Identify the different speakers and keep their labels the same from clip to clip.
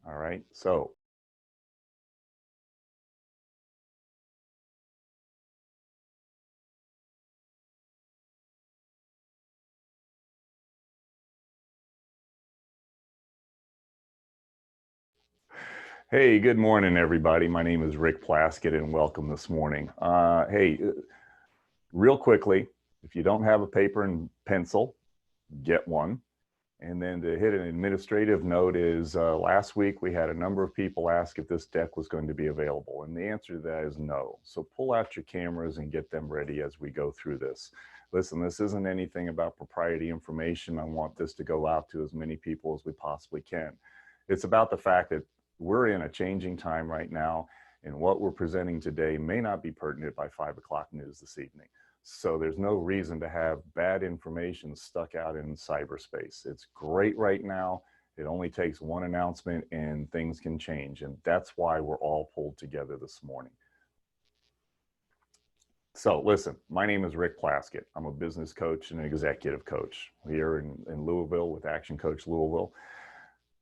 Speaker 1: All right, so hey, good morning, everybody. My name is Rick Plasket, and welcome this morning. Real quickly, if you don't have a paper and pencil, get one. And then to hit an administrative note is last week we had a number of people ask if this deck was going to be available. And the answer to that is no. So pull out your cameras and get them ready as we go through this. Listen, this isn't anything about proprietary information. I want this to go out to as many people as we possibly can. It's about the fact that we're in a changing time right now, and what we're presenting today may not be pertinent by 5 o'clock news this evening. So there's no reason to have bad information stuck out in cyberspace. It's great right now. It only takes one announcement and things can change. And that's why we're all pulled together this morning. So listen, my name is Rick Plasket. I'm a business coach and an executive coach here in Louisville with Action Coach Louisville.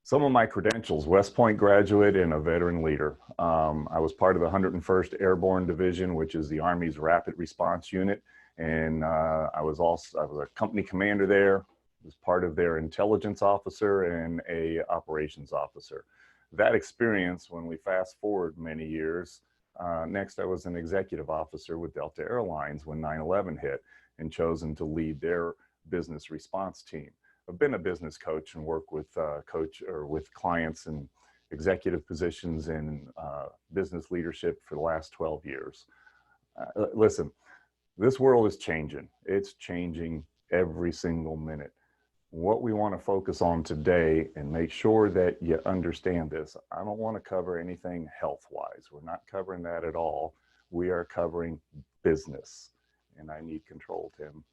Speaker 1: Some of my credentials: West Point graduate and a veteran leader. I was part of the 101st Airborne Division, which is the Army's Rapid Response Unit. And I was a company commander there, was part of their intelligence officer and a operations officer. That experience, when we fast forward many years, next I was an executive officer with Delta Airlines when 9/11 hit and chosen to lead their business response team. I've been a business coach and work with with clients in executive positions in business leadership for the last 12 years. Listen, this world is changing. It's changing every single minute. What we want to focus on today and make sure that you understand this, I don't want to cover anything health-wise. We're not covering that at all. We are covering business, and I need control, Tim.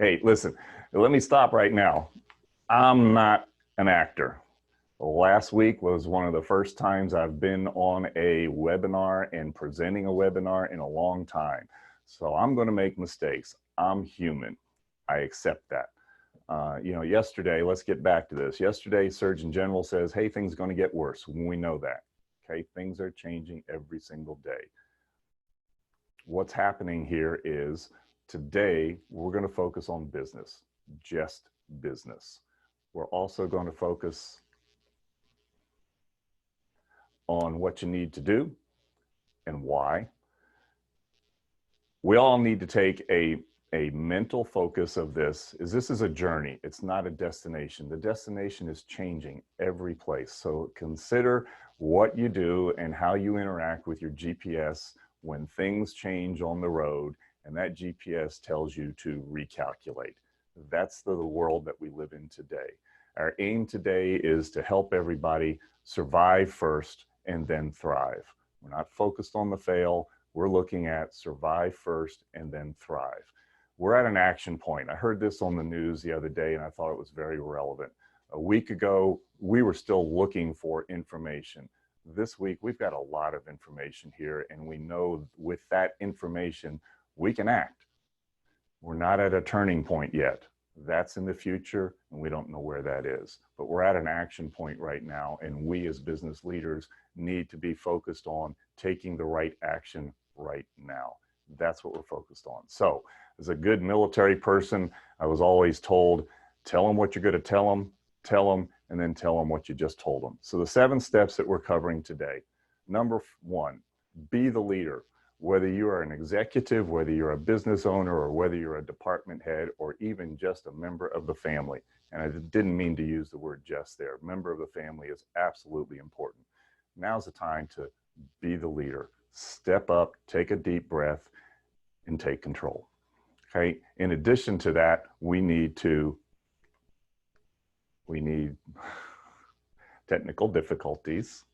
Speaker 1: Hey, listen, let me stop right now. I'm not an actor. Last week was one of the first times I've been on a webinar and presenting a webinar in a long time. So I'm going to make mistakes. I'm human. I accept that. Yesterday, let's get back to this. Yesterday, Surgeon General says, hey, things are going to get worse. We know that. Okay, things are changing every single day. What's happening here is today, we're going to focus on business, just business. We're also going to focus on what you need to do and why. We all need to take a mental focus of this. This is a journey. It's not a destination. The destination is changing every place. So consider what you do and how you interact with your GPS when things change on the road and that GPS tells you to recalculate. That's the world that we live in today. Our aim today is to help everybody survive first and then thrive. We're not focused on the fail. We're looking at survive first and then thrive. We're at an action point. I heard this on the news the other day and I thought it was very relevant. A week ago, we were still looking for information. This week, we've got a lot of information here, and we know with that information, we can act. We're not at a turning point yet. That's in the future, and we don't know where that is. But we're at an action point right now, and we as business leaders need to be focused on taking the right action right now. That's what we're focused on. So, as a good military person, I was always told, tell them what you're going to tell them, and then tell them what you just told them. So the 7 steps that we're covering today. Number 1, be the leader. Whether you are an executive, whether you're a business owner, or whether you're a department head, or even just a member of the family. And I didn't mean to use the word just there. Member of the family is absolutely important. Now's the time to be the leader. Step up, take a deep breath, and take control. Okay. In addition to that, we need technical difficulties.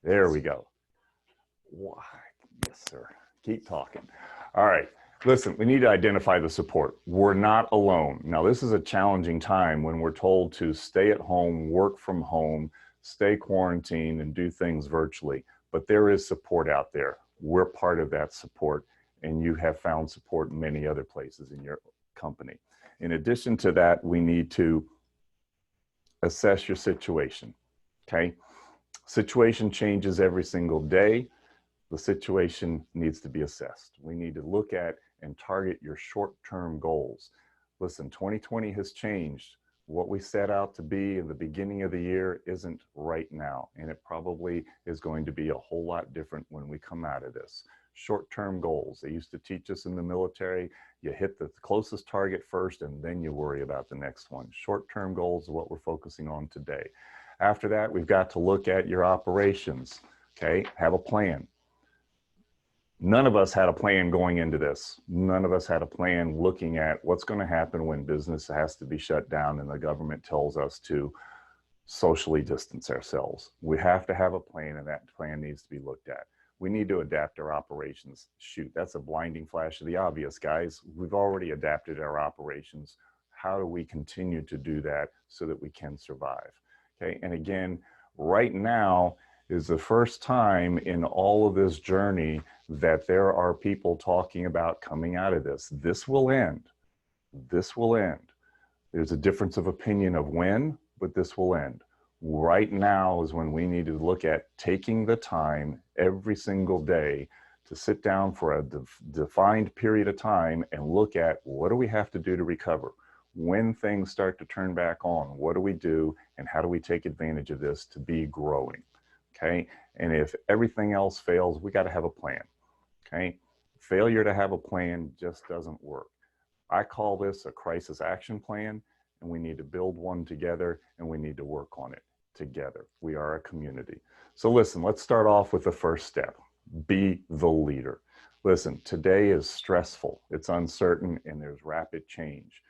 Speaker 1: There we go. Why? Yes, sir. Keep talking. All right. Listen, we need to identify the support. We're not alone. Now, this is a challenging time when we're told to stay at home, work from home, stay quarantined, and do things virtually. But there is support out there. We're part of that support, and you have found support in many other places in your company. In addition to that, we need to assess your situation, okay? Situation changes every single day. The situation needs to be assessed. We need to look at and target your short-term goals. Listen, 2020 has changed. What we set out to be in the beginning of the year isn't right now, and it probably is going to be a whole lot different when we come out of this. Short-term goals. They used to teach us in the military, you hit the closest target first and then you worry about the next one. Short-term goals is what we're focusing on today. After that, we've got to look at your operations, okay? Have a plan. None of us had a plan going into this. None of us had a plan looking at what's going to happen when business has to be shut down and the government tells us to socially distance ourselves. We have to have a plan, and that plan needs to be looked at. We need to adapt our operations. Shoot, that's a blinding flash of the obvious, guys. We've already adapted our operations. How do we continue to do that so that we can survive? Okay, and again, right now is the first time in all of this journey that there are people talking about coming out of this. This will end. This will end. There's a difference of opinion of when, but this will end. Right now is when we need to look at taking the time every single day to sit down for a defined period of time and look at what do we have to do to recover? When things start to turn back on, what do we do and how do we take advantage of this to be growing? Okay, and if everything else fails, we got to have a plan. Okay, failure to have a plan just doesn't work. I call this a crisis action plan, and we need to build one together and we need to work on it together. We are a community. So listen, let's start off with the first step. Be the leader. Listen, today is stressful, it's uncertain, and there's rapid change.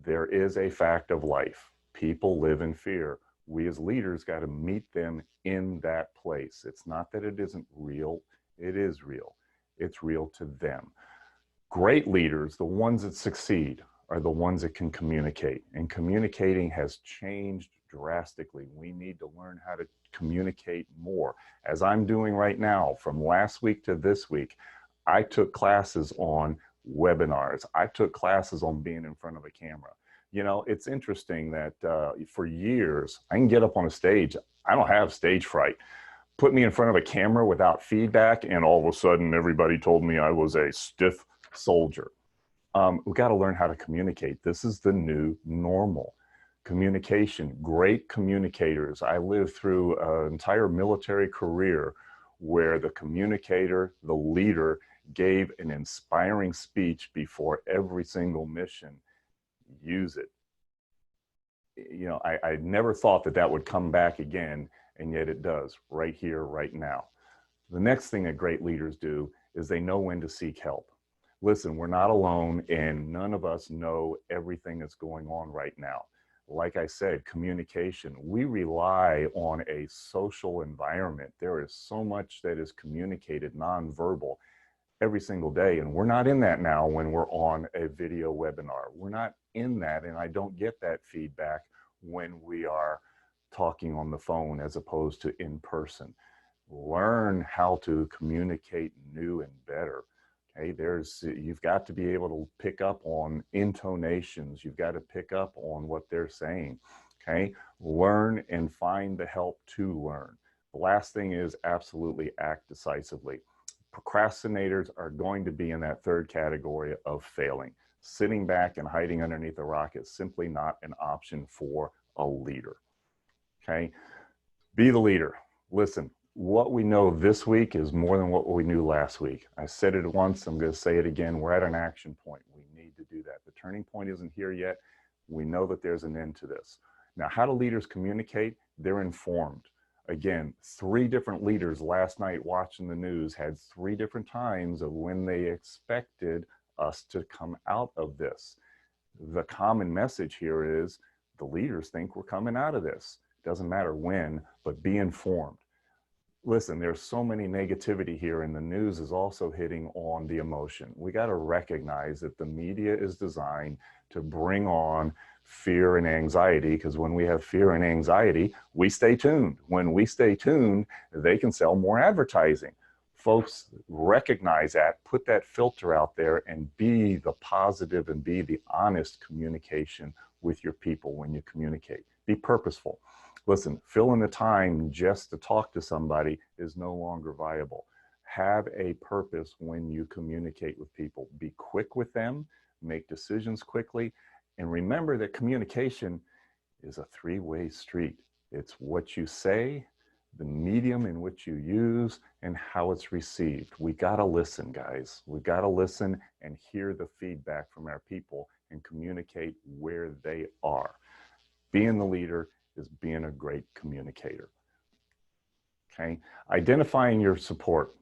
Speaker 1: There is a fact of life. People live in fear. We as leaders got to meet them in that place. It's not that it isn't real. It is real. It's real to them. Great leaders, the ones that succeed, are the ones that can communicate. And communicating has changed drastically. We need to learn how to communicate more. As I'm doing right now, from last week to this week, I took classes on webinars. I took classes on being in front of a camera. You know, it's interesting that for years, I can get up on a stage. I don't have stage fright. Put me in front of a camera without feedback, and all of a sudden, everybody told me I was a stiff soldier. We got to learn how to communicate. This is the new normal. Communication, great communicators. I lived through an entire military career where the communicator, the leader, gave an inspiring speech before every single mission. Use it. You know, I never thought that that would come back again, and yet it does right here, right now. The next thing that great leaders do is they know when to seek help. Listen, we're not alone, and none of us know everything that's going on right now. Like I said, communication, we rely on a social environment. There is so much that is communicated nonverbal every single day, and we're not in that now when we're on a video webinar. We're not in that, and I don't get that feedback when we are talking on the phone as opposed to in person. Learn how to communicate new and better. Okay, you've got to be able to pick up on intonations. You've got to pick up on what they're saying. Okay, learn and find the help to learn. The last thing is absolutely act decisively. Procrastinators are going to be in that third category of failing. Sitting back and hiding underneath a rock is simply not an option for a leader. Okay, be the leader. Listen, what we know this week is more than what we knew last week. I said it once, I'm going to say it again. We're at an action point. We need to do that. The turning point isn't here yet. We know that there's an end to this. Now, how do leaders communicate? They're informed. Again, 3 different leaders last night watching the news had 3 different times of when they expected us to come out of this. The common message here is the leaders think we're coming out of this. It doesn't matter when, but be informed. Listen, there's so many negativity here, and the news is also hitting on the emotion. We got to recognize that the media is designed to bring on fear and anxiety, because when we have fear and anxiety, we stay tuned. When we stay tuned, they can sell more advertising. Folks, recognize that, put that filter out there, and be the positive and be the honest communication with your people when you communicate. Be purposeful. Listen, filling the time just to talk to somebody is no longer viable. Have a purpose when you communicate with people. Be quick with them, make decisions quickly, and remember that communication is a three-way street. It's what you say, the medium in which you use, and how it's received. We gotta listen, guys. We gotta listen and hear the feedback from our people and communicate where they are. Being the leader is being a great communicator. Okay, identifying your support.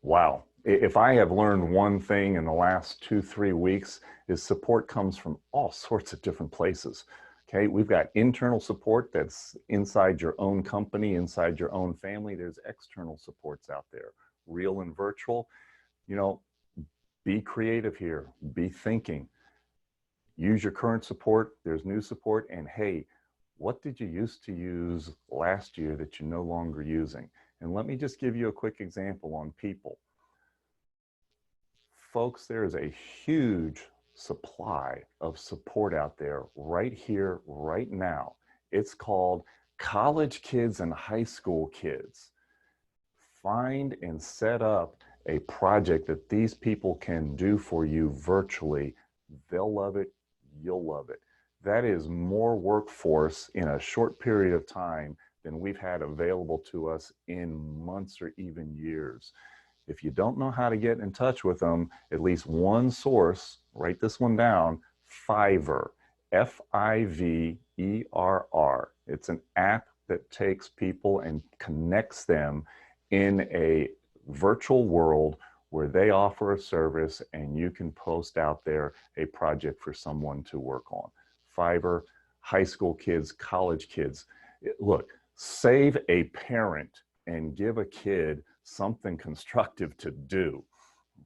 Speaker 1: Wow, if I have learned one thing in the last 2-3 weeks, is support comes from all sorts of different places. Okay, we've got internal support that's inside your own company, inside your own family. There's external supports out there, real and virtual. You know, be creative here, be thinking. Use your current support, there's new support, and hey, what did you used to use last year that you're no longer using? And let me just give you a quick example on people. Folks, there is a huge supply of support out there right here, right now. It's called college kids and high school kids. Find and set up a project that these people can do for you virtually. They'll love it, you'll love it. That is more workforce in a short period of time than we've had available to us in months or even years. If you don't know how to get in touch with them, at least one source, write this one down, Fiverr, Fiverr. It's an app that takes people and connects them in a virtual world where they offer a service and you can post out there a project for someone to work on. Fiverr, high school kids, college kids. Look, save a parent and give a kid something constructive to do.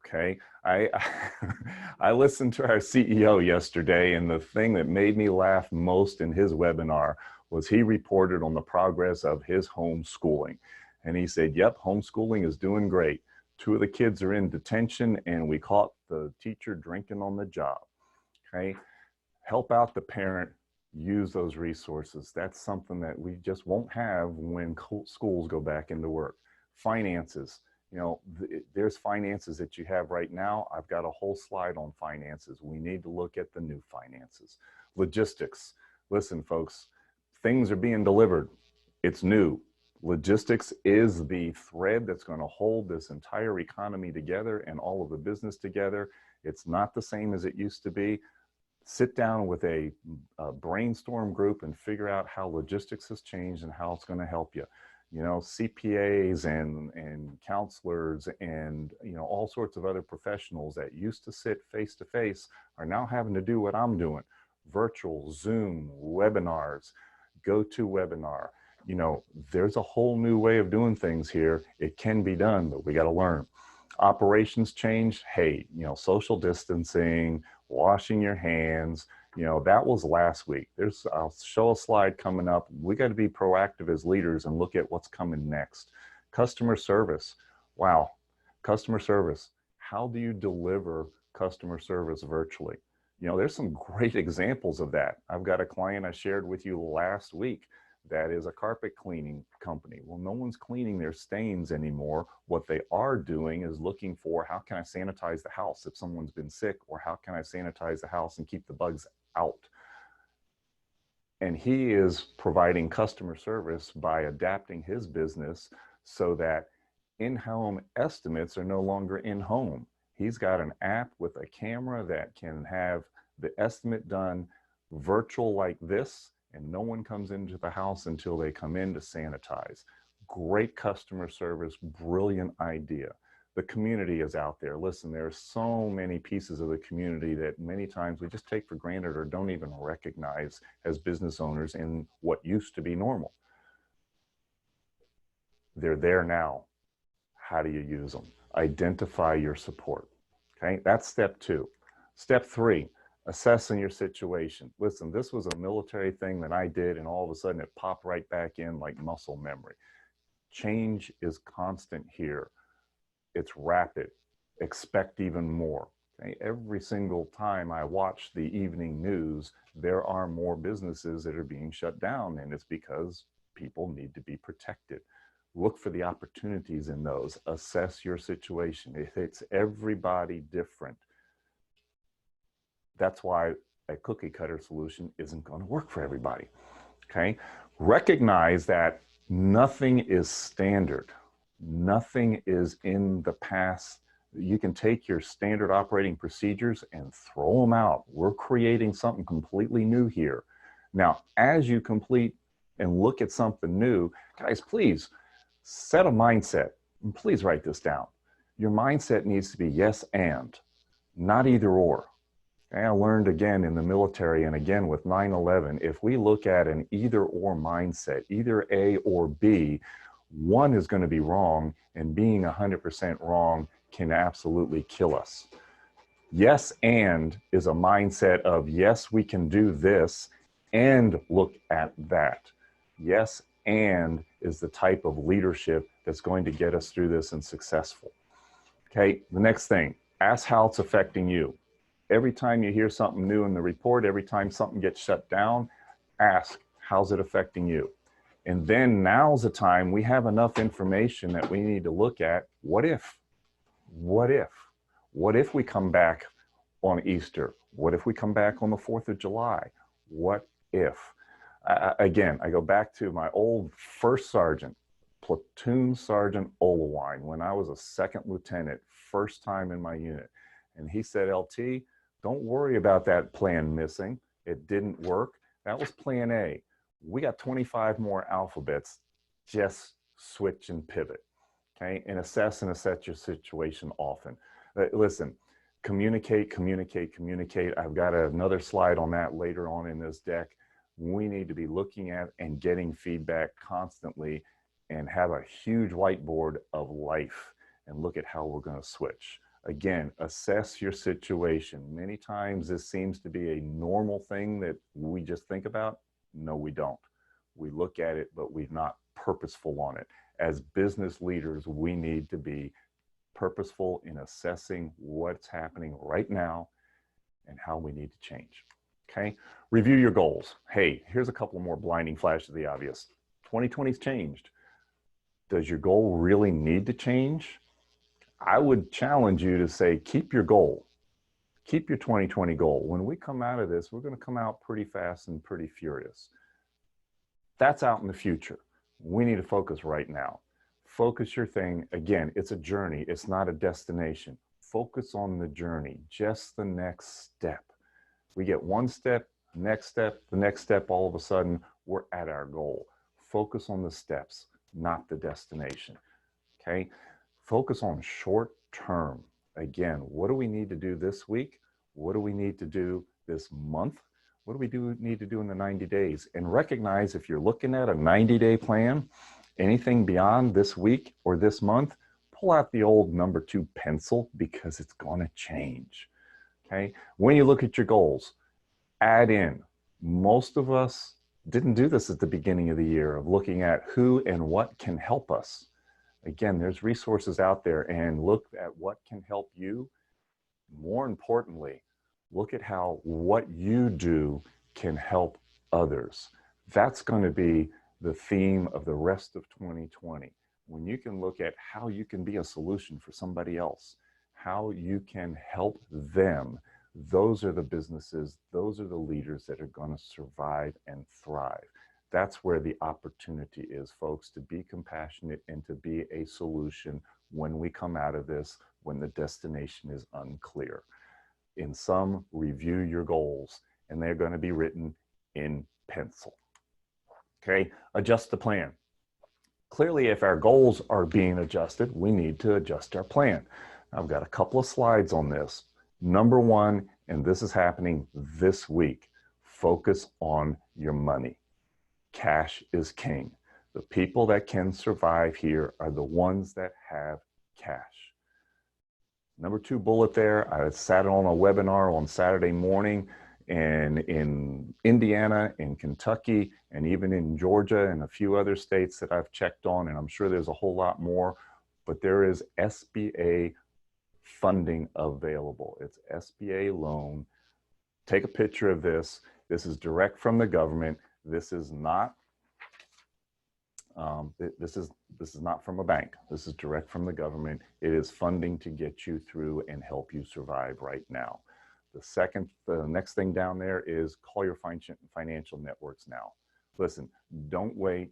Speaker 1: Okay, I listened to our CEO yesterday, and the thing that made me laugh most in his webinar was he reported on the progress of his homeschooling. And he said, yep, homeschooling is doing great. 2 of the kids are in detention, and we caught the teacher drinking on the job. Okay, help out the parent, use those resources. That's something that we just won't have when schools go back into work. Finances. You know, there's finances that you have right now. I've got a whole slide on finances. We need to look at the new finances. Logistics. Listen, folks, things are being delivered. It's new. Logistics is the thread that's going to hold this entire economy together and all of the business together. It's not the same as it used to be. Sit down with a brainstorm group and figure out how logistics has changed and how it's going to help you. You know, CPAs and counselors and, you know, all sorts of other professionals that used to sit face to face are now having to do what I'm doing. Virtual, Zoom, webinars, GoToWebinar. You know, there's a whole new way of doing things here. It can be done, but we got to learn. Operations change. Hey, you know, social distancing, washing your hands, you know, that was last week. I'll show a slide coming up. We got to be proactive as leaders and look at what's coming next. Customer service. Wow. Customer service. How do you deliver customer service virtually? You know, there's some great examples of that. I've got a client I shared with you last week that is a carpet cleaning company. Well, no one's cleaning their stains anymore. What they are doing is looking for, how can I sanitize the house if someone's been sick, or how can I sanitize the house and keep the bugs out? And he is providing customer service by adapting his business so that in-home estimates are no longer in-home. He's got an app with a camera that can have the estimate done virtual like this, and no one comes into the house until they come in to sanitize. Great customer service, brilliant idea. The community is out there. Listen, there are so many pieces of the community that many times we just take for granted or don't even recognize as business owners in what used to be normal. They're there now. How do you use them? Identify your support. Okay, that's step 2. Step 3, assessing your situation. Listen, this was a military thing that I did, and all of a sudden it popped right back in like muscle memory. Change is constant here. It's rapid. Expect even more. Okay? Every single time I watch the evening news, there are more businesses that are being shut down, and it's because people need to be protected. Look for the opportunities in those. Assess your situation. If it's everybody different, that's why a cookie cutter solution isn't going to work for everybody. Okay? Recognize that nothing is standard. Nothing is in the past. You can take your standard operating procedures and throw them out. We're creating something completely new here. Now, as you complete and look at something new, guys, please set a mindset. And please write this down. Your mindset needs to be yes and, not either or. I learned again in the military and again with 9/11, if we look at an either or mindset, either A or B, one is going to be wrong, and being 100% wrong can absolutely kill us. Yes and is a mindset of yes, we can do this and look at that. Yes and is the type of leadership that's going to get us through this and successful. Okay, the next thing, ask how it's affecting you. Every time you hear something new in the report, every time something gets shut down, ask, how's it affecting you? And then now's the time we have enough information that we need to look at, what if? What if? What if we come back on Easter? What if we come back on the 4th of July? What if? Again, I go back to my old first sergeant, Platoon Sergeant Olewine, when I was a second lieutenant, first time in my unit. And he said, LT, don't worry about that plan missing. It didn't work. That was plan A. We got 25 more alphabets. Just switch and pivot, okay? And assess your situation often. Listen, communicate, communicate, communicate. I've got another slide on that later on in this deck. We need to be looking at and getting feedback constantly and have a huge whiteboard of life and look at how we're going to switch. Again, assess your situation. Many times this seems to be a normal thing that we just think about. No, we don't. We look at it, but we're not purposeful on it. As business leaders, we need to be purposeful in assessing what's happening right now and how we need to change. Okay? Review your goals. Hey, here's a couple more blinding flashes of the obvious. 2020's changed. Does your goal really need to change? I would challenge you to say, keep your goal. Keep your 2020 goal. When we come out of this, we're going to come out pretty fast and pretty furious. That's out in the future. We need to focus right now. Focus your thing. Again, it's a journey. It's not a destination. Focus on the journey, just the next step. We get one step, next step, the next step, all of a sudden, we're at our goal. Focus on the steps, not the destination, okay? Focus on short term. Again, what do we need to do this week? What do we need to do this month? What do we need to do in the 90 days? And recognize if you're looking at a 90-day plan, anything beyond this week or this month, pull out the old number 2 pencil because it's going to change. Okay? When you look at your goals, add in. Most of us didn't do this at the beginning of the year of looking at who and what can help us. Again, there's resources out there, and look at what can help you. More importantly, look at how what you do can help others. That's going to be the theme of the rest of 2020. When you can look at how you can be a solution for somebody else, how you can help them, those are the businesses, those are the leaders that are going to survive and thrive. That's where the opportunity is, folks, to be compassionate and to be a solution when we come out of this, when the destination is unclear. In sum, review your goals, and they're going to be written in pencil. Okay, adjust the plan. Clearly, if our goals are being adjusted, we need to adjust our plan. I've got a couple of slides on this. Number 1, and this is happening this week, focus on your money. Cash is king. The people that can survive here are the ones that have cash. Number 2 bullet there, I sat on a webinar on Saturday morning, and in Indiana, in Kentucky, and even in Georgia and a few other states that I've checked on, and I'm sure there's a whole lot more, but there is SBA funding available. It's SBA loan. Take a picture of this. This is direct from the government. This is not this is not from a bank. This is direct from the government. It is funding to get you through and help you survive right now. The next thing down there is call your financial networks now. Listen, don't wait.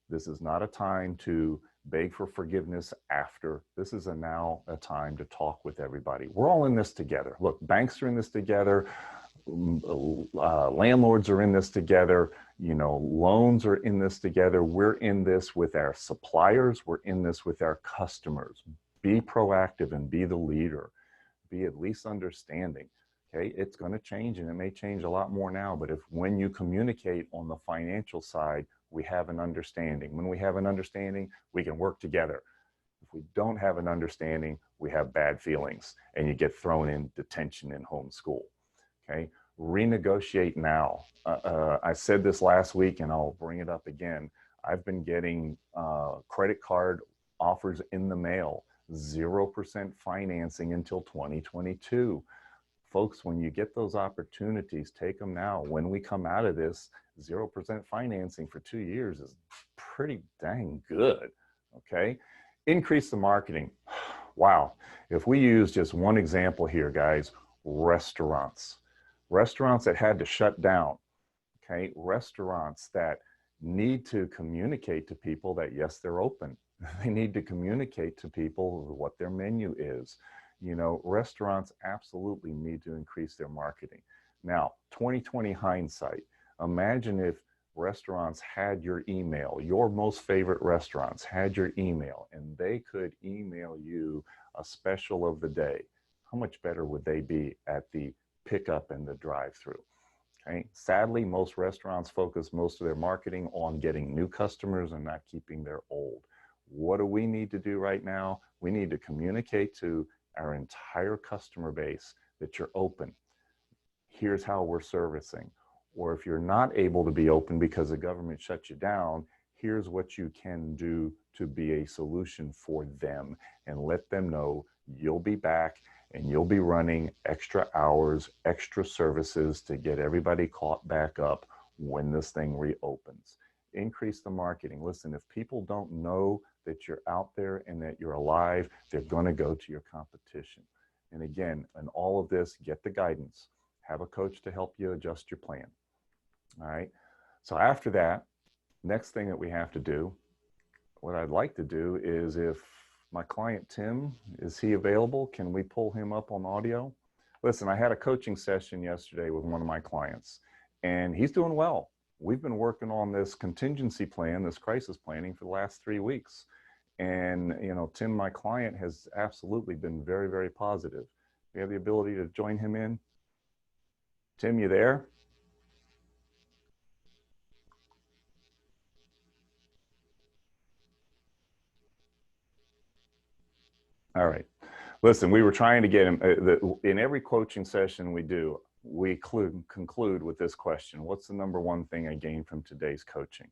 Speaker 1: This is not a time to beg for forgiveness after. This is now a time to talk with everybody. We're all in this together. Look, banks are in this together. Landlords are in this together. Loans are in this together. We're in this with our suppliers. We're in this with our customers. Be proactive and be the leader. Be at least understanding. Okay, it's going to change, and it may change a lot more now, but when you communicate on the financial side, we have an understanding. When we have an understanding, we can work together. If we don't have an understanding, we have bad feelings, and you get thrown in detention in homeschool. Okay, renegotiate now. I said this last week, and I'll bring it up again. I've been getting credit card offers in the mail, 0% financing until 2022. Folks, when you get those opportunities, take them now. When we come out of this, 0% financing for 2 years is pretty dang good, okay? Increase the marketing. Wow. If we use just one example here, guys, restaurants that had to shut down, okay? Restaurants that need to communicate to people that, yes, they're open. They need to communicate to people what their menu is. Restaurants absolutely need to increase their marketing. Now, 2020 hindsight, imagine if restaurants had your email, your most favorite restaurants had your email, and they could email you a special of the day. How much better would they be at the pickup and the drive-through? Okay. Sadly, most restaurants focus most of their marketing on getting new customers and not keeping their old. What do we need to do right now? We need to communicate to our entire customer base that you're open. Here's how we're servicing. Or if you're not able to be open because the government shut you down, here's what you can do to be a solution for them, and let them know you'll be back and you'll be running extra hours, extra services to get everybody caught back up when this thing reopens. Increase the marketing. Listen, if people don't know that you're out there and that you're alive, they're going to go to your competition. And again, in all of this, get the guidance. Have a coach to help you adjust your plan. All right. So after that, next thing that we have to do, what I'd like to do is, if my client Tim, is he available? Can we pull him up on audio? Listen, I had a coaching session yesterday with one of my clients, and he's doing well. We've been working on this contingency plan, this crisis planning, for the last 3 weeks. And, Tim, my client, has absolutely been very, very positive. We have the ability to join him in. Tim, you there? All right. Listen, we were trying to get him, in every coaching session we do, we conclude with this question: what's the number one thing I gained from today's coaching?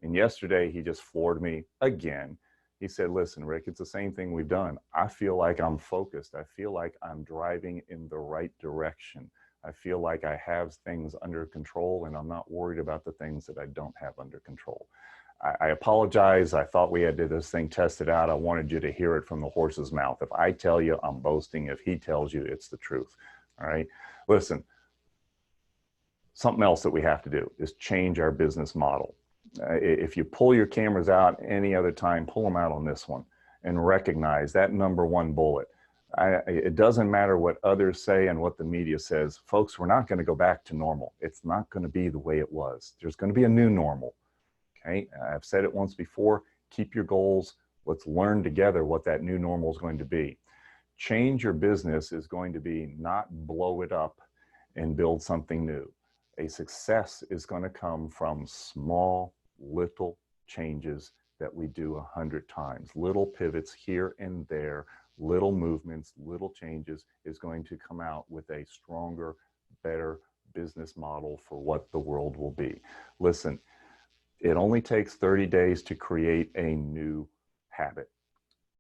Speaker 1: And yesterday, he just floored me again. He said, listen, Rick, it's the same thing we've done. I feel like I'm focused. I feel like I'm driving in the right direction. I feel like I have things under control, and I'm not worried about the things that I don't have under control. I apologize. I thought we had this thing tested out. I wanted you to hear it from the horse's mouth. If I tell you, I'm boasting. If he tells you, it's the truth. All right. Listen, something else that we have to do is change our business model. If you pull your cameras out any other time, pull them out on this one and recognize that number one bullet. It doesn't matter what others say and what the media says. Folks, we're not going to go back to normal. It's not going to be the way it was. There's going to be a new normal. Okay, I've said it once before, keep your goals. Let's learn together what that new normal is going to be. Change your business is going to be not blow it up and build something new. A success is going to come from small, little changes that we do 100 times. Little pivots here and there, little movements, little changes is going to come out with a stronger, better business model for what the world will be. Listen, it only takes 30 days to create a new habit.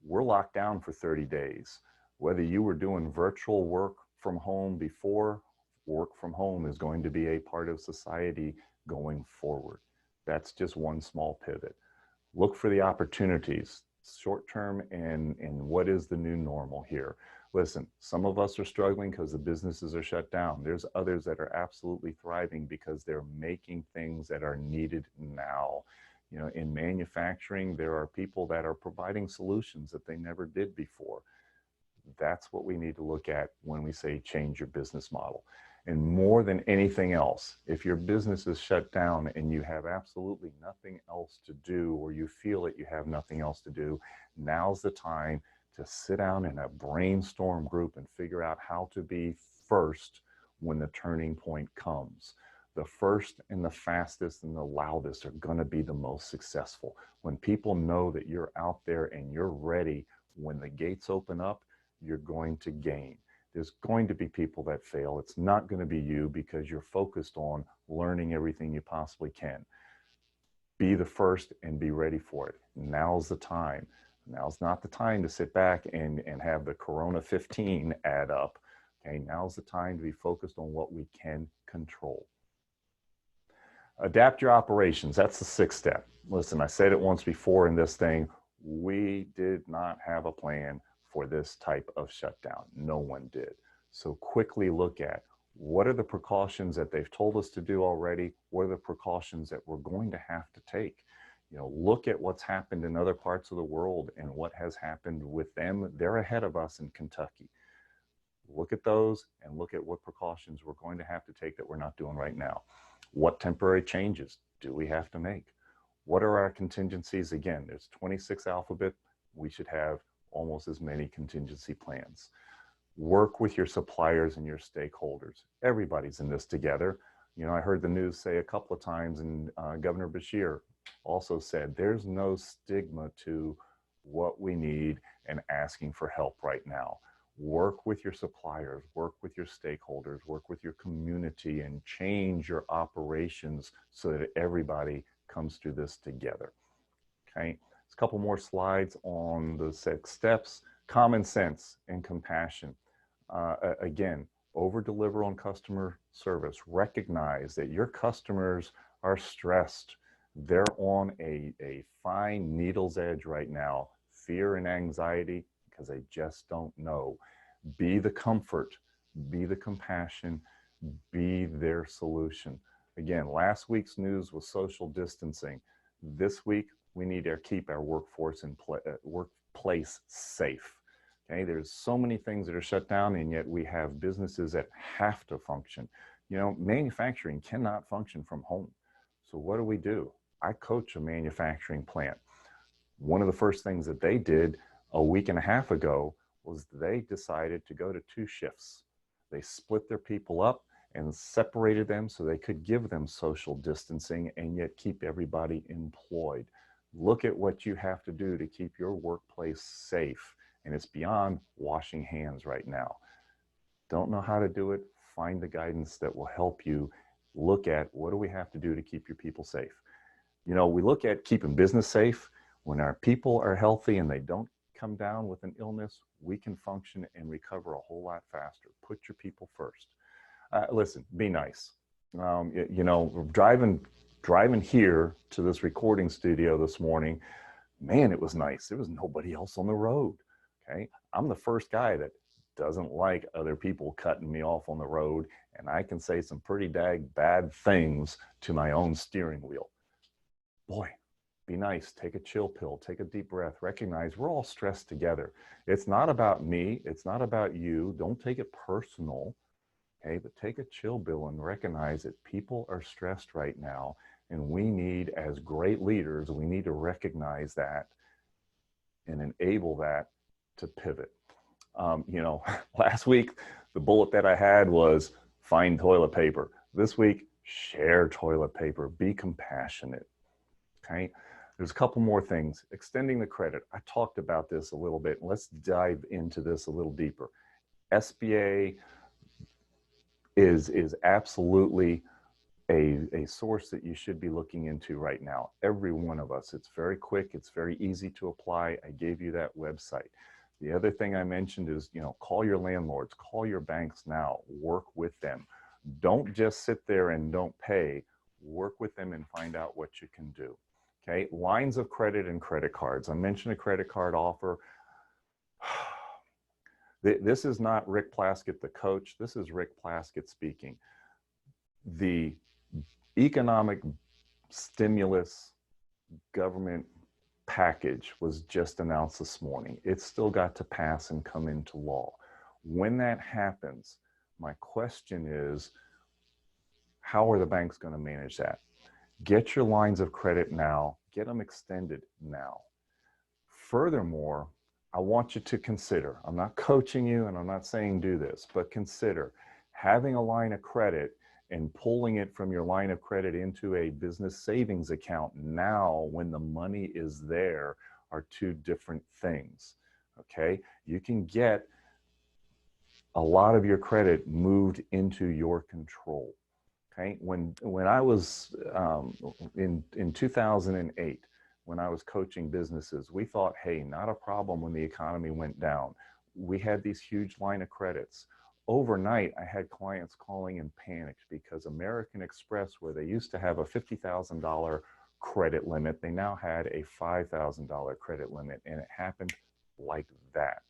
Speaker 1: We're locked down for 30 days. Whether you were doing virtual work from home before, work from home is going to be a part of society going forward. That's just one small pivot. Look for the opportunities, short term, and what is the new normal here. Listen, some of us are struggling because the businesses are shut down. There's others that are absolutely thriving because they're making things that are needed now. You know, in manufacturing, there are people that are providing solutions that they never did before. That's what we need to look at when we say change your business model. And more than anything else, if your business is shut down and you have absolutely nothing else to do, or you feel that you have nothing else to do, now's the time to sit down in a brainstorm group and figure out how to be first when the turning point comes. The first and the fastest and the loudest are going to be the most successful. When people know that you're out there and you're ready, when the gates open up, you're going to gain. There's going to be people that fail. It's not going to be you because you're focused on learning everything you possibly can. Be the first and be ready for it. Now's the time. Now's not the time to sit back and have the Corona 15 add up. Okay, now's the time to be focused on what we can control. Adapt your operations. That's the sixth step. Listen, I said it once before in this thing. We did not have a plan for this type of shutdown. No one did. So quickly look at what are the precautions that they've told us to do already? What are the precautions that we're going to have to take? You know, look at what's happened in other parts of the world and what has happened with them. They're ahead of us in Kentucky. Look at those and look at what precautions we're going to have to take that we're not doing right now. What temporary changes do we have to make? What are our contingencies? Again, there's 26 alphabet. We should have almost as many contingency plans. Work with your suppliers and your stakeholders. Everybody's in this together. You know, I heard the news say a couple of times, and Governor Beshear also said there's no stigma to what we need and asking for help right now. Work with your suppliers, work with your stakeholders, work with your community, and change your operations so that everybody comes through this together. Okay. A couple more slides on the 6 steps. Common sense and compassion. Again, over deliver on customer service. Recognize that your customers are stressed. They're on a fine needle's edge right now. Fear and anxiety because they just don't know. Be the comfort, be the compassion, be their solution. Again, last week's news was social distancing. This week, we need to keep our workforce and workplace safe. Okay, there's so many things that are shut down, and yet we have businesses that have to function. You know, manufacturing cannot function from home. So what do? I coach a manufacturing plant. One of the first things that they did a week and a half ago was they decided to go to 2 shifts. They split their people up and separated them so they could give them social distancing and yet keep everybody employed. Look at what you have to do to keep your workplace safe. And it's beyond washing hands right now. Don't know how to do it? Find the guidance that will help you look at what do we have to do to keep your people safe. You know, we look at keeping business safe. When our people are healthy and they don't come down with an illness, we can function and recover a whole lot faster. Put your people first. Listen, be nice. You know, driving here to this recording studio this morning, man, it was nice. There was nobody else on the road. Okay. I'm the first guy that doesn't like other people cutting me off on the road, and I can say some pretty bad things to my own steering wheel. Boy, be nice, take a chill pill, take a deep breath, recognize we're all stressed together. It's not about me, it's not about you. Don't take it personal, okay? But take a chill pill and recognize that people are stressed right now, and we need, as great leaders, we need to recognize that and enable that to pivot. You know, last week, the bullet that I had was find toilet paper. This week, share toilet paper, be compassionate, okay? There's a couple more things. Extending the credit. I talked about this a little bit. Let's dive into this a little deeper. SBA is absolutely a source that you should be looking into right now. Every one of us. It's very quick. It's very easy to apply. I gave you that website. The other thing I mentioned is, call your landlords, call your banks now, work with them. Don't just sit there and don't pay. Work with them and find out what you can do. Okay, lines of credit and credit cards. I mentioned a credit card offer. This is not Rick Plasket, the coach. This is Rick Plasket speaking. The economic stimulus government package was just announced this morning. It's still got to pass and come into law. When that happens, my question is, how are the banks going to manage that? Get your lines of credit now, get them extended now. Furthermore, I want you to consider, I'm not coaching you and I'm not saying do this, but consider having a line of credit and pulling it from your line of credit into a business savings account now when the money is there are two different things, okay? You can get a lot of your credit moved into your control, okay? When I was in 2008, when I was coaching businesses, we thought, hey, not a problem when the economy went down. We had these huge line of credits. Overnight, I had clients calling in panicked because American Express, where they used to have a $50,000 credit limit, they now had a $5,000 credit limit, and it happened like that.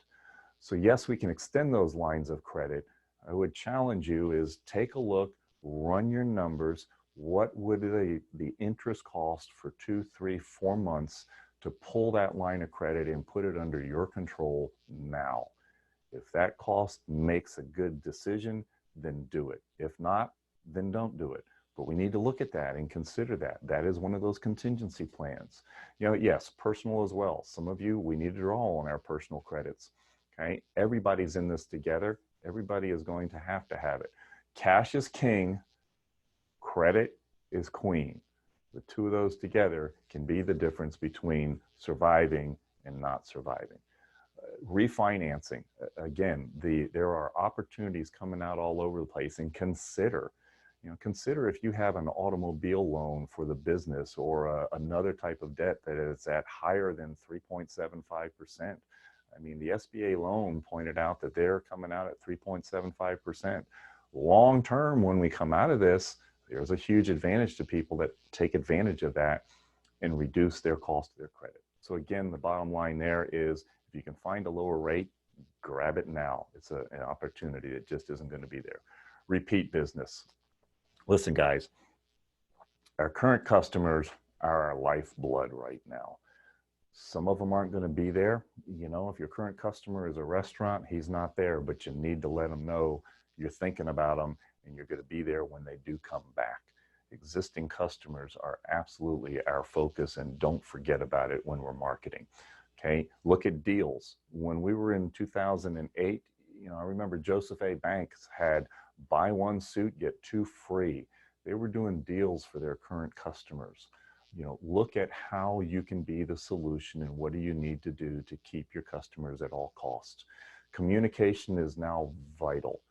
Speaker 1: So yes, we can extend those lines of credit. I would challenge you is take a look, run your numbers. What would the interest cost for 2, 3, 4 months to pull that line of credit and put it under your control now? If that cost makes a good decision, then do it. If not, then don't do it. But we need to look at that and consider that. That is one of those contingency plans. Yes, personal as well. Some of you, we need to draw on our personal credits. Okay, everybody's in this together. Everybody is going to have it. Cash is king, credit is queen. The two of those together can be the difference between surviving and not surviving. Refinancing, again, there are opportunities coming out all over the place, and consider if you have an automobile loan for the business or another type of debt that is at higher than 3.75%. I mean, the SBA loan pointed out that they're coming out at 3.75%. Long term, when we come out of this, there's a huge advantage to people that take advantage of that and reduce their cost of their credit. So again, the bottom line there is, if you can find a lower rate, grab it now. It's an opportunity that just isn't going to be there. Repeat business. Listen, guys, our current customers are our lifeblood right now. Some of them aren't going to be there. If your current customer is a restaurant, he's not there, but you need to let them know you're thinking about them and you're going to be there when they do come back. Existing customers are absolutely our focus, and don't forget about it when we're marketing. Okay, look at deals. When we were in 2008, I remember Joseph A. Banks had buy one suit, get two free. They were doing deals for their current customers. Look at how you can be the solution and what do you need to do to keep your customers at all costs. Communication is now vital.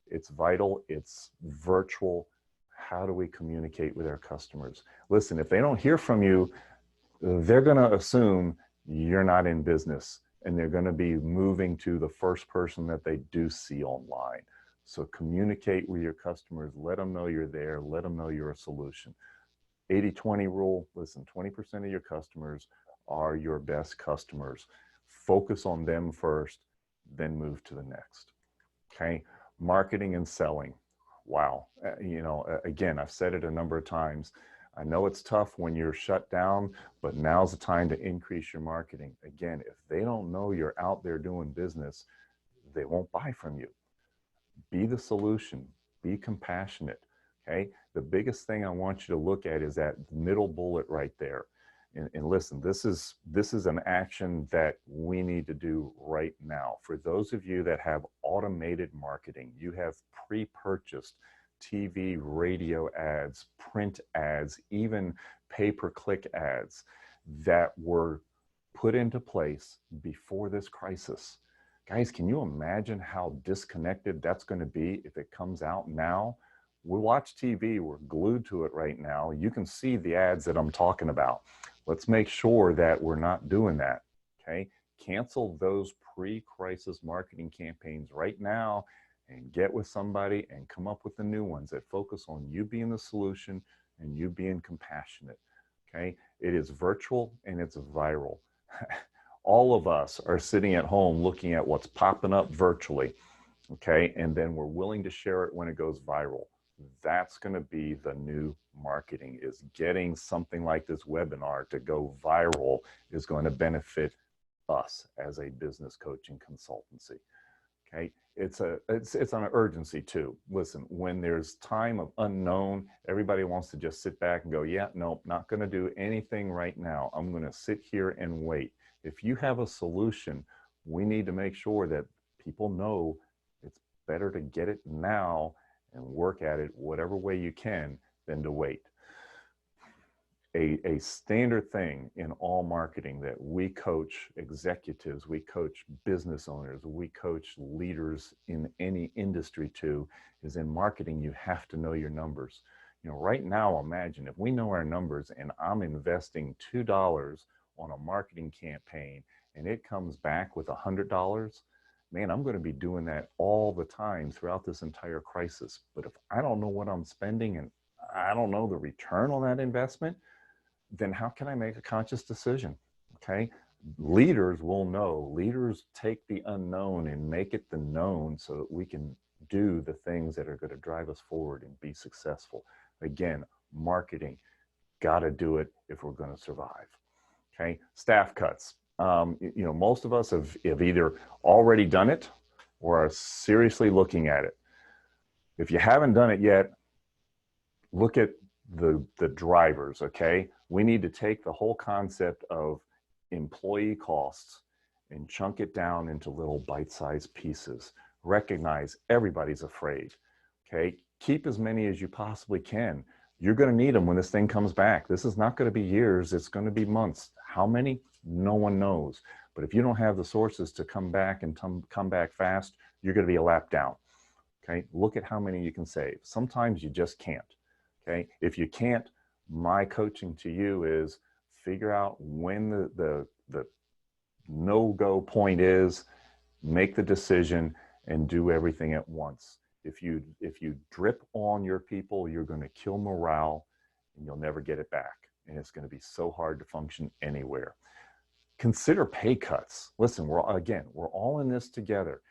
Speaker 1: It's vital. It's virtual. How do we communicate with our customers? Listen, if they don't hear from you, they're going to assume you're not in business, and they're going to be moving to the first person that they do see online. So communicate with your customers. Let them know you're there. Let them know you're a solution. 80-20 rule. Listen, 20% of your customers are your best customers. Focus on them first, then move to the next. Okay. Marketing and selling. Wow. Again, I've said it a number of times. I know it's tough when you're shut down, but now's the time to increase your marketing. Again, if they don't know you're out there doing business, they won't buy from you. Be the solution. Be compassionate. Okay. The biggest thing I want you to look at is that middle bullet right there. And listen, this is an action that we need to do right now. For those of you that have automated marketing, you have pre-purchased TV, radio ads, print ads, even pay-per-click ads that were put into place before this crisis. Guys, can you imagine how disconnected that's going to be if it comes out now? We watch TV, we're glued to it right now. You can see the ads that I'm talking about. Let's make sure that we're not doing that, okay? Cancel those pre-crisis marketing campaigns right now and get with somebody and come up with the new ones that focus on you being the solution and you being compassionate, okay? It is virtual and it's viral. All of us are sitting at home looking at what's popping up virtually, okay? And then we're willing to share it when it goes viral. That's going to be the new marketing, is getting something like this webinar to go viral is going to benefit us as a business coaching consultancy. Okay, it's an urgency too. Listen, when there's time of unknown, everybody wants to just sit back and go, yeah, nope, not going to do anything right now. I'm going to sit here and wait. If you have a solution, we need to make sure that people know it's better to get it now and work at it whatever way you can than to wait. A standard thing in all marketing that we coach executives, we coach business owners, we coach leaders in any industry to, is in marketing, you have to know your numbers. You know, right now, imagine if we know our numbers and I'm investing $2 on a marketing campaign and it comes back with $100, man, I'm going to be doing that all the time throughout this entire crisis. But if I don't know what I'm spending and I don't know the return on that investment, then how can I make a conscious decision? Okay. Leaders will know. Leaders take the unknown and make it the known so that we can do the things that are going to drive us forward and be successful. Again, marketing, got to do it if we're going to survive. Okay. Staff cuts. You know, most of us have either already done it or are seriously looking at it. If you haven't done it yet, look at the drivers, okay? We need to take the whole concept of employee costs and chunk it down into little bite-sized pieces. Recognize everybody's afraid, okay? Keep as many as you possibly can. You're going to need them when this thing comes back. This is not going to be years, it's going to be months. How many? No one knows. But if you don't have the sources to come back and come back fast, you're going to be a lap down, okay? Look at how many you can save. Sometimes you just can't. Okay, if you can't, my coaching to you is figure out when the no-go point is, make the decision, and do everything at once. If you drip on your people, you're going to kill morale, and you'll never get it back. And it's going to be so hard to function anywhere. Consider pay cuts. Listen, we're all in this together.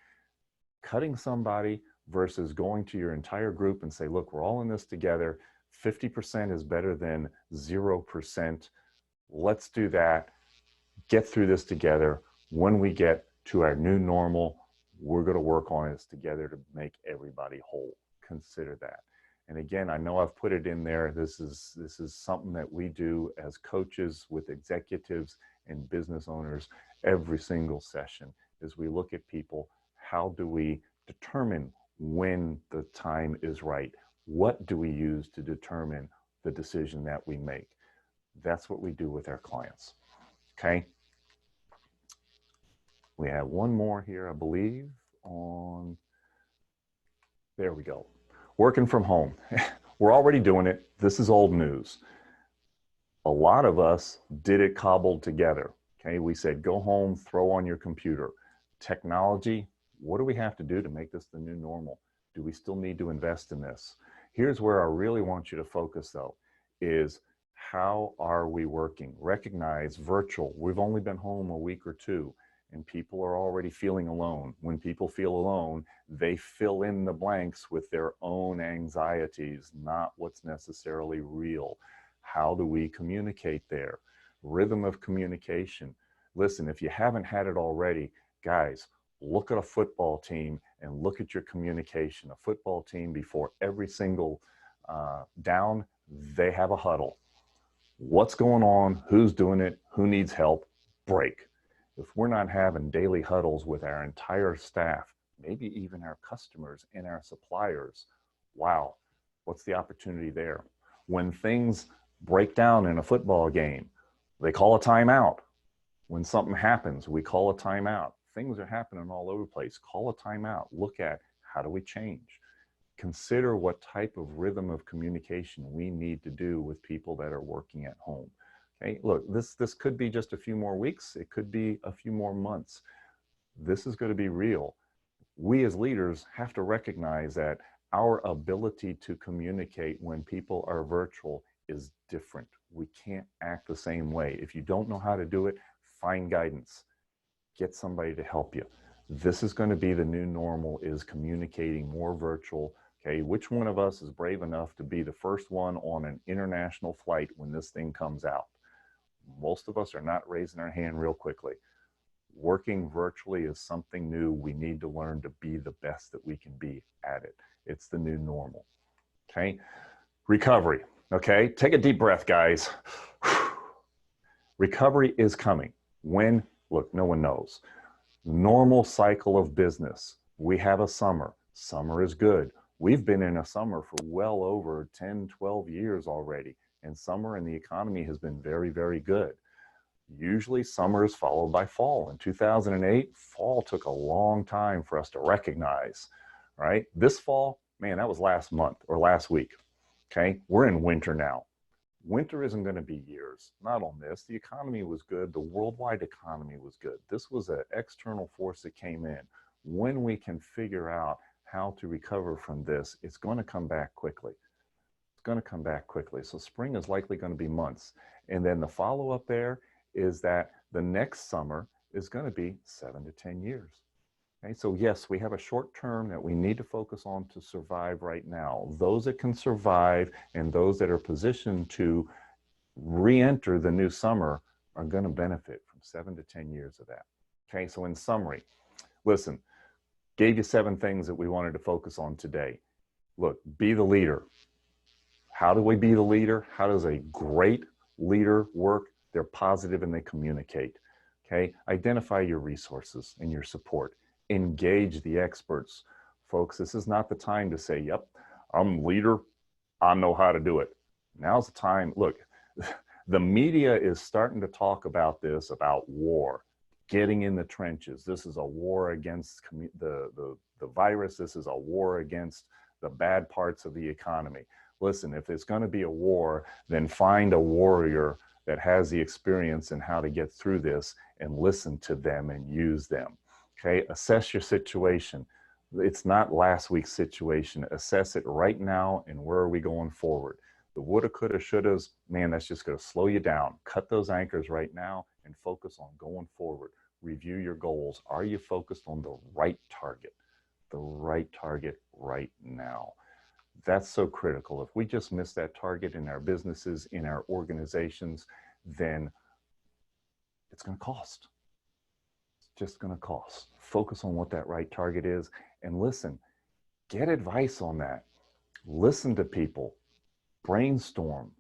Speaker 1: Cutting somebody versus going to your entire group and say, look, we're all in this together. 50% is better than 0%. Let's do that. Get through this together. When we get to our new normal, we're going to work on this together to make everybody whole. Consider that. And again, I know I've put it in there. This is something that we do as coaches with executives and business owners every single session. As we look at people, how do we determine when the time is right? What do we use to determine the decision that we make? That's what we do with our clients, okay? We have one more here, I believe, on, there we go. Working from home. We're already doing it. This is old news. A lot of us did it cobbled together, okay? We said, go home, throw on your computer. Technology, what do we have to do to make this the new normal? Do we still need to invest in this? Here's where I really want you to focus though, is how are we working? Recognize virtual. We've only been home a week or two and people are already feeling alone. When people feel alone, they fill in the blanks with their own anxieties, not what's necessarily real. How do we communicate there? Rhythm of communication. Listen, if you haven't had it already, guys, look at a football team and look at your communication. A football team, before every single down, they have a huddle. What's going on? Who's doing it? Who needs help? Break. If we're not having daily huddles with our entire staff, maybe even our customers and our suppliers, wow, what's the opportunity there? When things break down in a football game, they call a timeout. When something happens, we call a timeout. Things are happening all over the place. Call a timeout. Look at how do we change? Consider what type of rhythm of communication we need to do with people that are working at home. Okay, look, this could be just a few more weeks. It could be a few more months. This is going to be real. We as leaders have to recognize that our ability to communicate when people are virtual is different. We can't act the same way. If you don't know how to do it, find guidance. Get somebody to help you. This is going to be the new normal, is communicating more virtual. Okay, which one of us is brave enough to be the first one on an international flight when this thing comes out? Most of us are not raising our hand real quickly. Working virtually is something new. We need to learn to be the best that we can be at it. It's the new normal. Okay, recovery. Okay, take a deep breath, guys. Recovery is coming. When? Look, no one knows. Normal cycle of business. We have a summer. Summer is good. We've been in a summer for well over 10, 12 years already, and summer in the economy has been very, very good. Usually summer is followed by fall. In 2008, fall took a long time for us to recognize, right? This fall, man, that was last month or last week. Okay, we're in winter now. Winter isn't going to be years, not on this. The economy was good. The worldwide economy was good. This was an external force that came in. When we can figure out how to recover from this, it's going to come back quickly. It's going to come back quickly. So spring is likely going to be months. And then the follow-up there is that the next summer is going to be 7 to 10 years. Okay, so yes, we have a short term that we need to focus on to survive right now. Those that can survive and those that are positioned to re-enter the new summer are going to benefit from 7 to 10 years of that. Okay, so in summary, listen, gave you 7 things that we wanted to focus on today. Look, be the leader. How do we be the leader? How does a great leader work? They're positive and they communicate. Okay, identify your resources and your support. Engage the experts. Folks, this is not the time to say, yep, I'm leader, I know how to do it. Now's the time. Look, the media is starting to talk about this, about war, getting in the trenches. This is a war against the virus. This is a war against the bad parts of the economy. Listen, if it's going to be a war, then find a warrior that has the experience in how to get through this and listen to them and use them. Okay, assess your situation. It's not last week's situation. Assess it right now and where are we going forward. The woulda, coulda, shouldas, man, that's just going to slow you down. Cut those anchors right now and focus on going forward. Review your goals. Are you focused on the right target? The right target right now. That's so critical. If we just miss that target in our businesses, in our organizations, then it's going to cost. Just going to cost. Focus on what that right target is and listen. Get advice on that. Listen to people. Brainstorm.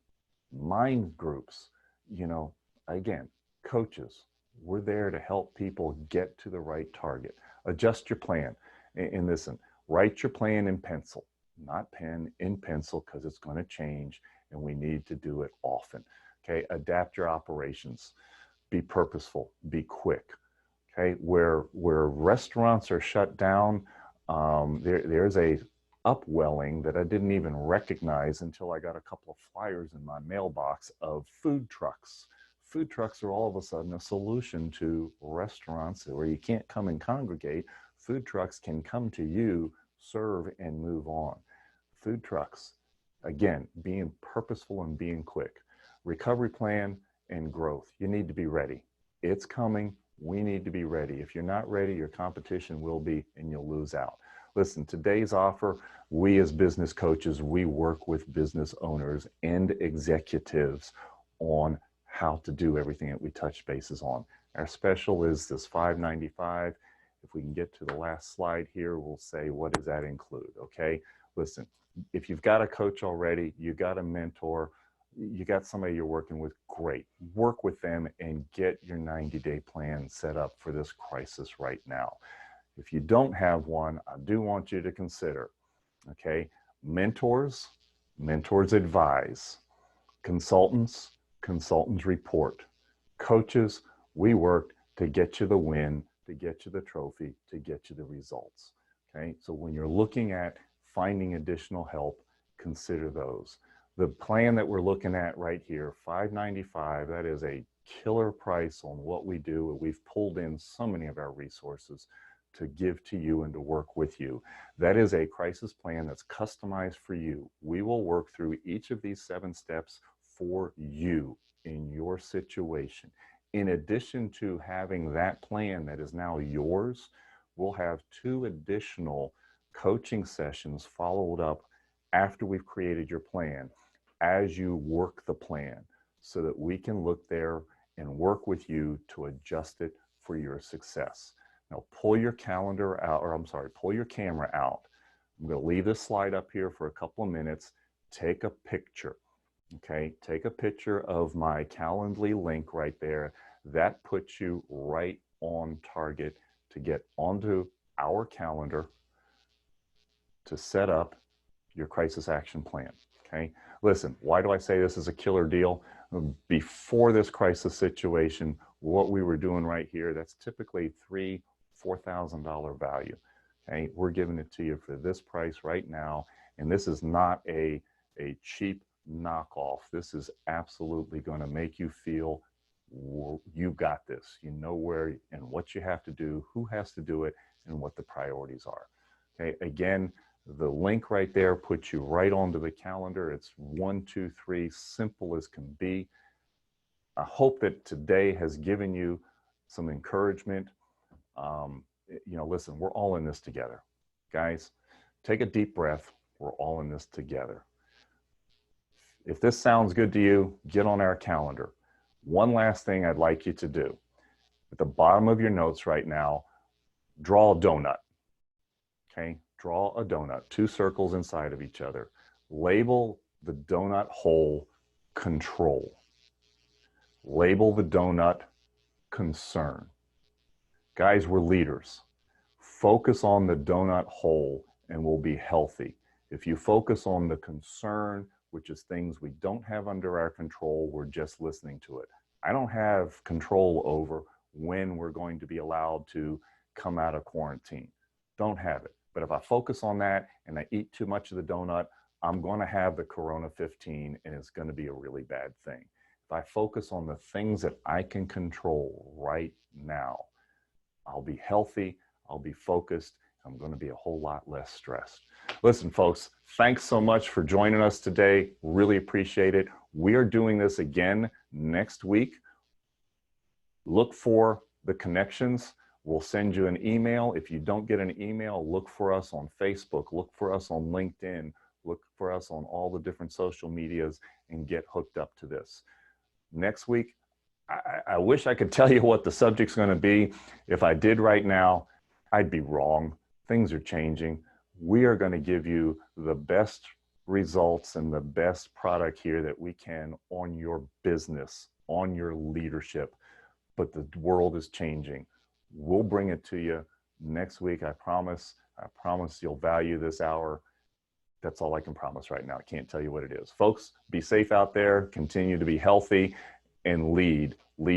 Speaker 1: Mind groups. You know, again, coaches. We're there to help people get to the right target. Adjust your plan. And listen, write your plan in pencil, not pen, in pencil, because it's going to change and we need to do it often. Okay, adapt your operations. Be purposeful. Be quick. Okay, where restaurants are shut down, there's a upwelling that I didn't even recognize until I got a couple of flyers in my mailbox of food trucks. Food trucks are all of a sudden a solution to restaurants where you can't come and congregate. Food trucks can come to you, serve, and move on. Food trucks, again, being purposeful and being quick. Recovery plan and growth. You need to be ready. It's coming. We need to be ready. If you're not ready, your competition will be, and you'll lose out. Listen, today's offer, we as business coaches, we work with business owners and executives on how to do everything that we touch bases on. Our special is this $595. If we can get to the last slide here, we'll say, what does that include? Okay, listen, if you've got a coach already, you got a mentor, you got somebody you're working with, great. Work with them and get your 90-day plan set up for this crisis right now. If you don't have one, I do want you to consider, okay, mentors advise, consultants report, coaches, we work to get you the win, to get you the trophy, to get you the results, okay? So when you're looking at finding additional help, consider those. The plan that we're looking at right here, $595, that is a killer price on what we do. We've pulled in so many of our resources to give to you and to work with you. That is a crisis plan that's customized for you. We will work through each of these 7 steps for you in your situation. In addition to having that plan that is now yours, we'll have 2 additional coaching sessions followed up after we've created your plan as you work the plan, so that we can look there and work with you to adjust it for your success. Now pull your calendar out, or I'm sorry, pull your camera out. I'm going to leave this slide up here for a couple of minutes. Take a picture. Okay, take a picture of my Calendly link right there. That puts you right on target to get onto our calendar to set up your crisis action plan. Okay, listen, why do I say this is a killer deal? Before this crisis situation, what we were doing right here, that's typically $3,000–$4,000 value. Okay, we're giving it to you for this price right now, and this is not a cheap knockoff. This is absolutely going to make you feel you've got this. You know where and what you have to do, who has to do it, and what the priorities are. Okay, again, the link right there puts you right onto the calendar. It's 1, 2, 3, simple as can be. I hope that today has given you some encouragement. You know, listen, we're all in this together. Guys, take a deep breath. We're all in this together. If this sounds good to you, get on our calendar. One last thing I'd like you to do. At the bottom of your notes right now, draw a donut. Okay, draw a donut, 2 circles inside of each other. Label the donut hole control. Label the donut concern. Guys, we're leaders. Focus on the donut hole and we'll be healthy. If you focus on the concern, which is things we don't have under our control, we're just listening to it. I don't have control over when we're going to be allowed to come out of quarantine. Don't have it. But if I focus on that and I eat too much of the donut, I'm going to have the Corona 15 and it's going to be a really bad thing. If I focus on the things that I can control right now, I'll be healthy, I'll be focused, I'm going to be a whole lot less stressed. Listen, folks, thanks so much for joining us today. Really appreciate it. We are doing this again next week. Look for the connections. We'll send you an email. If you don't get an email, look for us on Facebook, look for us on LinkedIn, look for us on all the different social medias and get hooked up to this. Next week, I wish I could tell you what the subject's going to be. If I did right now, I'd be wrong. Things are changing. We are going to give you the best results and the best product here that we can on your business, on your leadership. But the world is changing. We'll bring it to you next week. I promise. I promise you'll value this hour. That's all I can promise right now. I can't tell you what it is. Folks, be safe out there. Continue to be healthy and lead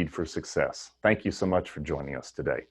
Speaker 1: for success. Thank you so much for joining us today.